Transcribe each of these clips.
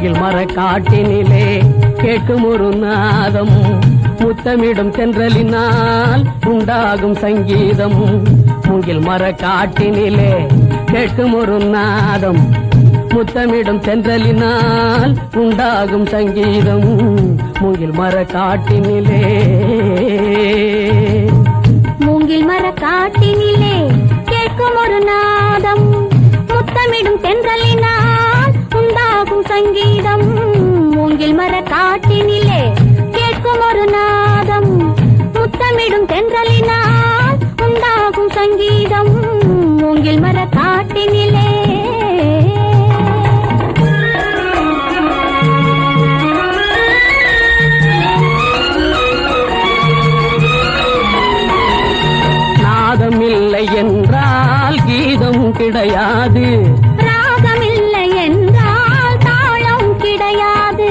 மூங்கில் மர காட்டினிலே கேட்கும் ஒரு நாதம் முத்தமிடும் தென்றலினால் உண்டாகும் சங்கீதம். மூங்கில் மர காட்டினிலே கேட்கும் ஒரு நாதம் முத்தமிடும் தென்றலினால் உண்டாகும் சங்கீதம். மூங்கில் மர காட்டினிலே மூங்கில் மர காட்டினிலே கேட்கும் ஒரு நாதம் முத்தமிடும் தென்றலினால் உண்டாகும் சங்கீதம். மூங்கில் மர காட்டினிலே கேட்கும் ஒரு நாதம் முத்தமிடும் தென்றலினால் உண்டாகும் சங்கீதம். மூங்கில் மர காட்டினிலே நாதமில்லை என்றால் கீதம் கிடையாது, ராகமில்லை என்றால் தாளம் கிடையாது.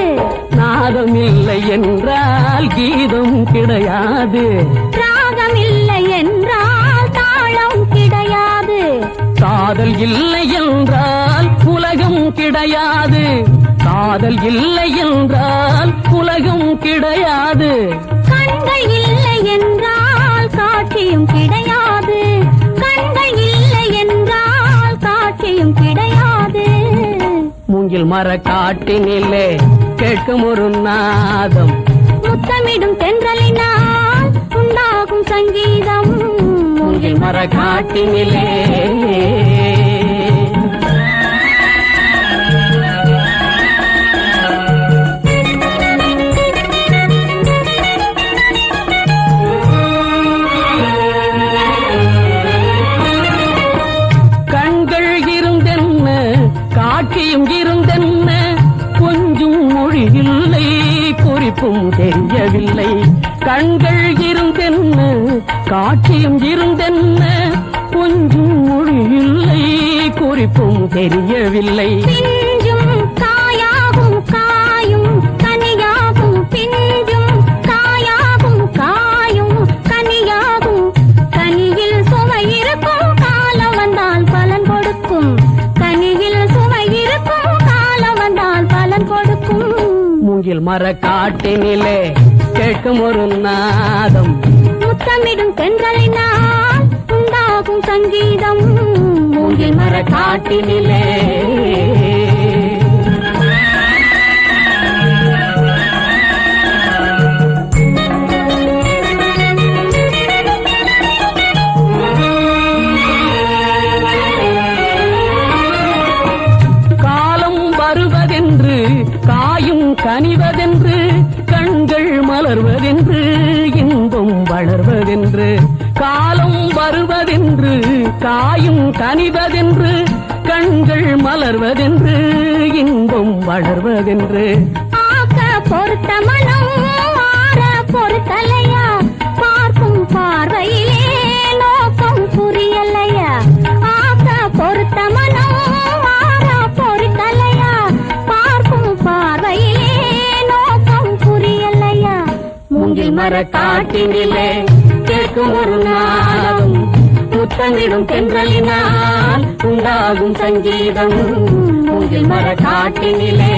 நாதமில்லை என்றால் கீதம் கிடையாது, ராகமில்லை என்றால் தாளம் கிடையாது. காதல் இல்லை என்றால் உலகம் கிடையாது, காதல் இல்லை என்றால் உலகம் கிடையாது. கண்கள் இல்லை என்றால் காட்சியும் கிடையாது, கண்கள் இல்லை என்றால் காட்சியும் கிடையாது. மூங்கில் மர காட்டினிலே கேட்கும் ஒரு நாதம் முத்தமிடும் தென்றலினால் உண்டாகும் சங்கீதம். மூங்கில் மர காட்டினிலே கண்கள் இருந்தென்ன காட்சியும் இருந்தென்ன கொஞ்சம் மொழி இல்லை குறிப்பும் தெரியவில்லை. கண்கள் இருந்தென்ன காட்சியும் இருந்தென்ன கொஞ்சம் மொழி இல்லை குறிப்பும் தெரியவில்லை. பிஞ்சும் காயாகும் காயும் கனியாகும், பிஞ்சும் காயாகும் காயும் கனியாகும். கனியில் சுவை இருக்கும் காலம் வந்தால் பலன் கொடுக்கும், கனியில் சுவை இருக்கும் காலம் வந்தால் பலன் கொடுக்கும். மூங்கில் மர காட்டினிலே கேட்கும் ஒரு நாதம் முத்தமிடும் தென்றலினால் உண்டாகும் சங்கீதம். மூங்கில் மர காட்டினிலே காலம் வருவதென்று காயும் கனிவதென்று கண்கள் மலர்வதென்று இன்பம் வளர்வதென்று. காலம் வருவதென்று காயும் கனிவதென்று கண்கள் மலர்வதென்று இன்பம் வளர்வதென்று. ஆக்க பொறுத்த மனம் ஆற பொறுத்தலையா, பார்க்கும் பார்வையிலே நோக்கம் புரியலையா. ஆக்க பொறுத்த மனம் ஆற பொறுத்தலையா, பார்க்கும் பார்வையிலே நோக்கம் புரியலையா. மூங்கில் மர காட்டினிலே கேட்கும் ஒரு நாதம் முத்தமிடும் தென்றலினால் உண்டாகும் சங்கீதம். மூங்கில் மர காட்டினிலே